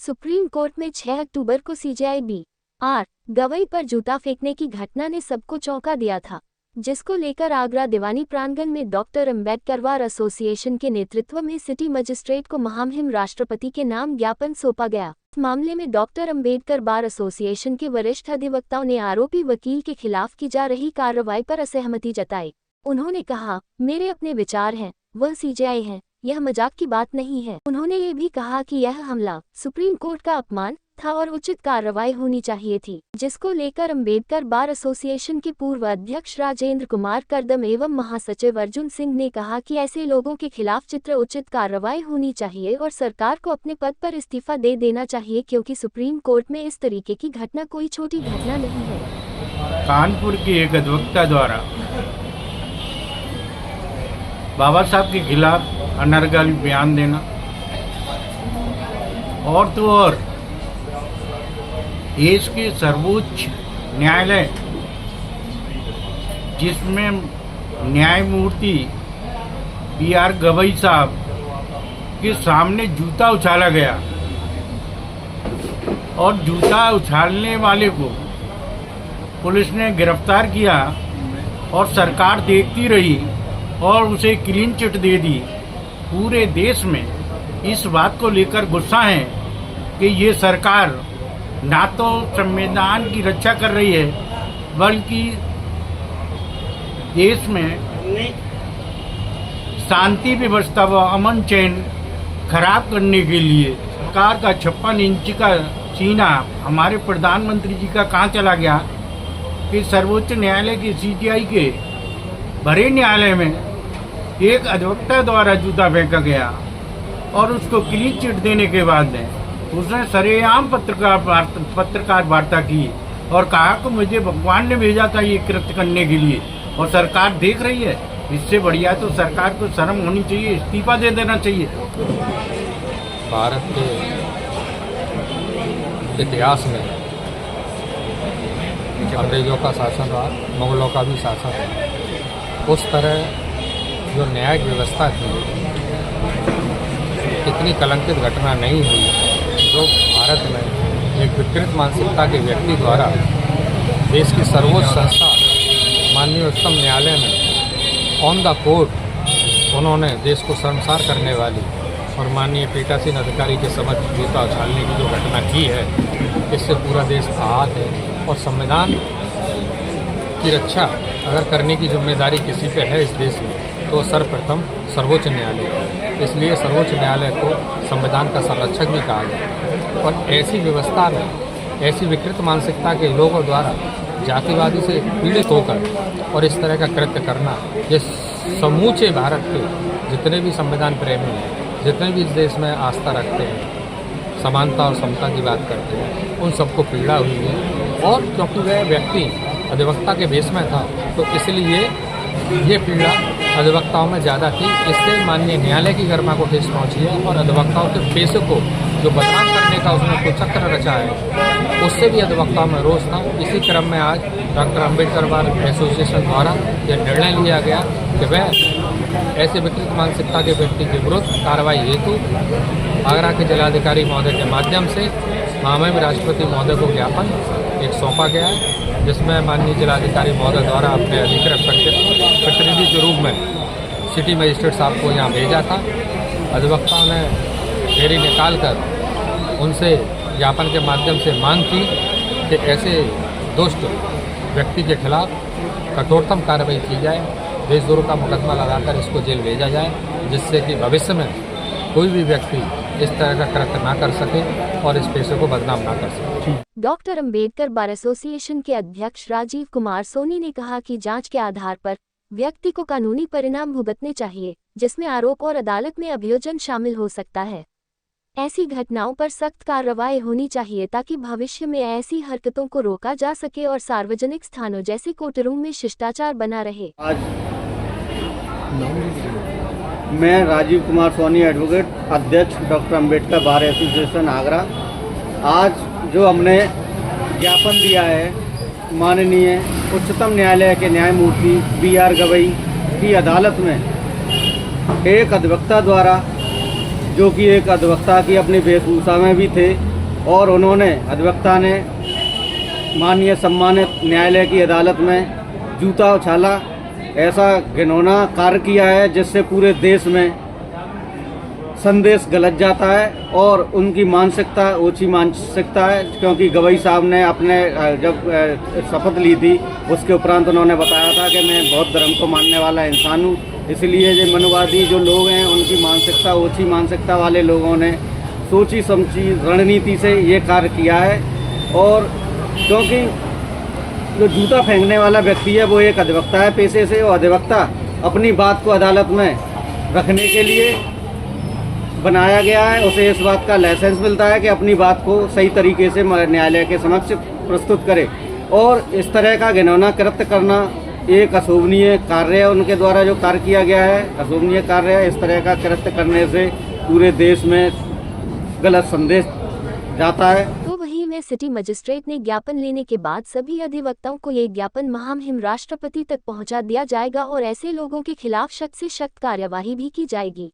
Supreme court में 6 अक्टूबर को CJI B R. Gavai पर जूता फेंकने की घटना ने सबको चौंका दिया था, जिसको लेकर आगरा दीवानी प्रांगण में डॉक्टर अम्बेडकर बार एसोसिएशन के नेतृत्व में सिटी मजिस्ट्रेट को महामहिम राष्ट्रपति के नाम ज्ञापन सौंपा गया। इस मामले में डॉक्टर अम्बेडकर बार एसोसिएशन के वरिष्ठ अधिवक्ताओं ने आरोपी वकील के खिलाफ की जा रही कार्रवाई पर असहमति जताई। उन्होंने कहा, मेरे अपने विचार हैं, वह सीजेआई है, यह मजाक की बात नहीं है। उन्होंने ये भी कहा कि यह हमला सुप्रीम कोर्ट का अपमान था और उचित कार्रवाई होनी चाहिए थी, जिसको लेकर अम्बेडकर बार एसोसिएशन के पूर्व अध्यक्ष राजेंद्र कुमार करदम एवं महासचिव अर्जुन सिंह ने कहा कि ऐसे लोगों के खिलाफ उचित कार्रवाई होनी चाहिए और सरकार को अपने पद पर इस्तीफा दे देना चाहिए, क्योंकि सुप्रीम कोर्ट में इस तरीके की घटना कोई छोटी घटना नहीं है। कानपुर के एक अधिवक्ता द्वारा बाबा साहब के खिलाफ अनर्गल बयान देना और तो और देश के सर्वोच्च न्यायालय जिसमें न्यायमूर्ति बी.आर. गवई साहब के सामने जूता उछाला गया और जूता उछालने वाले को पुलिस ने गिरफ्तार किया और सरकार देखती रही और उसे क्लीन चिट दे दी। पूरे देश में इस बात को लेकर गुस्सा है कि ये सरकार ना तो संविधान की रक्षा कर रही है, बल्कि देश में शांति व्यवस्था व अमन चैन खराब करने के लिए सरकार का 56 इंच का सीना हमारे प्रधानमंत्री जी का कहाँ चला गया कि सर्वोच्च न्यायालय के सीजेआई के बड़े न्यायालय में एक अधिवक्ता द्वारा जूता फेंका गया और उसको क्लीन चिट देने के बाद उसने सरेआम पत्रकार वार्ता की और कहा कि मुझे भगवान ने भेजा था ये कृत्य करने के लिए और सरकार देख रही है। इससे बढ़िया तो सरकार को शर्म होनी चाहिए, इस्तीफा दे देना चाहिए। भारत के इतिहास में अंग्रेजों का शासन रहा, मुगलों का भी शासन रहा, उस तरह जो न्यायिक व्यवस्था थी इतनी कलंकित घटना नहीं हुई जो भारत में एक विकृत मानसिकता के व्यक्ति द्वारा देश की सर्वोच्च संस्था माननीय उच्चतम न्यायालय में ऑन द कोर्ट उन्होंने देश को शर्मसार करने वाली और माननीय पीठासीन अधिकारी के समक्ष जूता उछालने की जो घटना की है, इससे पूरा देश आहत है। और संविधान की रक्षा अगर करने की जिम्मेदारी किसी पे है इस देश में तो सर्वप्रथम सर्वोच्च न्यायालय है। इसलिए सर्वोच्च न्यायालय को संविधान का संरक्षक भी कहा गया। और ऐसी व्यवस्था में ऐसी विकृत मानसिकता के लोगों द्वारा जातिवादी से पीड़ित होकर और इस तरह का कृत्य करना, ये समूचे भारत के जितने भी संविधान प्रेमी हैं, जितने भी इस देश में आस्था रखते हैं, समानता और समता की बात करते हैं, उन सबको पीड़ा हुई है। और क्योंकि वह व्यक्ति अधिवक्ता के भेष में था तो इसलिए ये पीड़ा अधिवक्ताओं में ज़्यादा थी। इससे माननीय न्यायालय की गरिमा को ठेस पहुँची है और अधिवक्ताओं के पेशे को जो बदनाम करने का उसने कुचक्र रचा है, उससे भी अधिवक्ताओं में रोष था। इसी क्रम में आज डॉक्टर अम्बेडकर बार एसोसिएशन द्वारा यह निर्णय लिया गया कि वह ऐसे विकृत मानसिकता के व्यक्ति के विरुद्ध कार्रवाई हेतु आगरा के जिलाधिकारी महोदय के माध्यम से महामहिम राष्ट्रपति महोदय को ज्ञापन एक सौंपा गया है, जिसमें माननीय जिलाधिकारी महोदय द्वारा अपने अधिकृत प्रतिनिधि के रूप में सिटी मजिस्ट्रेट साहब को यहाँ भेजा था। अधिवक्ताओं ने फेरी निकाल कर उनसे ज्ञापन के माध्यम से मांग की कि ऐसे दुष्ट व्यक्ति के खिलाफ कठोरतम कार्रवाई की जाए, देशद्रोह का मुकदमा लगाकर इसको जेल भेजा जाए, जिससे कि भविष्य में कोई भी व्यक्ति इस तरह का कृत्य ना कर सके और इस पेशे को बदनाम ना कर सके। डॉक्टर अम्बेडकर बार एसोसिएशन के अध्यक्ष राजीव कुमार सोनी ने कहा कि जांच के आधार पर व्यक्ति को कानूनी परिणाम भुगतने चाहिए, जिसमें आरोप और अदालत में अभियोजन शामिल हो सकता है। ऐसी घटनाओं पर सख्त कार्रवाई होनी चाहिए ताकि भविष्य में ऐसी हरकतों को रोका जा सके और सार्वजनिक स्थानों जैसे कोर्टरूम में शिष्टाचार बना रहे। आज मैं राजीव कुमार सोनी, एडवोकेट, अध्यक्ष doctor Ambedkar bar association Agra. आज जो हमने ज्ञापन दिया है माननीय उच्चतम न्यायालय के न्यायमूर्ति बी.आर. गवई की अदालत में एक अधिवक्ता द्वारा, जो कि एक अधिवक्ता की अपनी वेशभूषा में भी थे और उन्होंने अधिवक्ता ने माननीय सम्मानित न्यायालय की अदालत में जूता उछाला, ऐसा घिनौना कार्य किया है जिससे पूरे देश में संदेश गलत जाता है और उनकी मानसिकता ऊंची मानसिकता है। क्योंकि गवई साहब ने अपने जब शपथ ली थी उसके उपरांत उन्होंने बताया था कि मैं बौद्ध धर्म को मानने वाला इंसान हूँ, इसलिए जो मनुवादी जो लोग हैं उनकी मानसिकता ऊंची मानसिकता वाले लोगों ने सोची समझी रणनीति से ये कार्य किया है। और क्योंकि जो जूता फेंकने वाला व्यक्ति है वो एक अधिवक्ता है पेशे से, और अधिवक्ता अपनी बात को अदालत में रखने के लिए बनाया गया है, उसे इस बात का लाइसेंस मिलता है कि अपनी बात को सही तरीके से न्यायालय के समक्ष प्रस्तुत करे। और इस तरह का घिनौना कृत्य करना एक अशोभनीय कार्य है, उनके द्वारा जो कार्य किया गया है अशोभनीय कार्य है। इस तरह का कृत्य करने से पूरे देश में गलत संदेश जाता है। तो वहीं में सिटी मजिस्ट्रेट ने ज्ञापन लेने के बाद सभी अधिवक्ताओं को ये ज्ञापन महामहिम राष्ट्रपति तक पहुंचा दिया जाएगा और ऐसे लोगों के खिलाफ सख्त से सख्त कार्यवाही भी की जाएगी।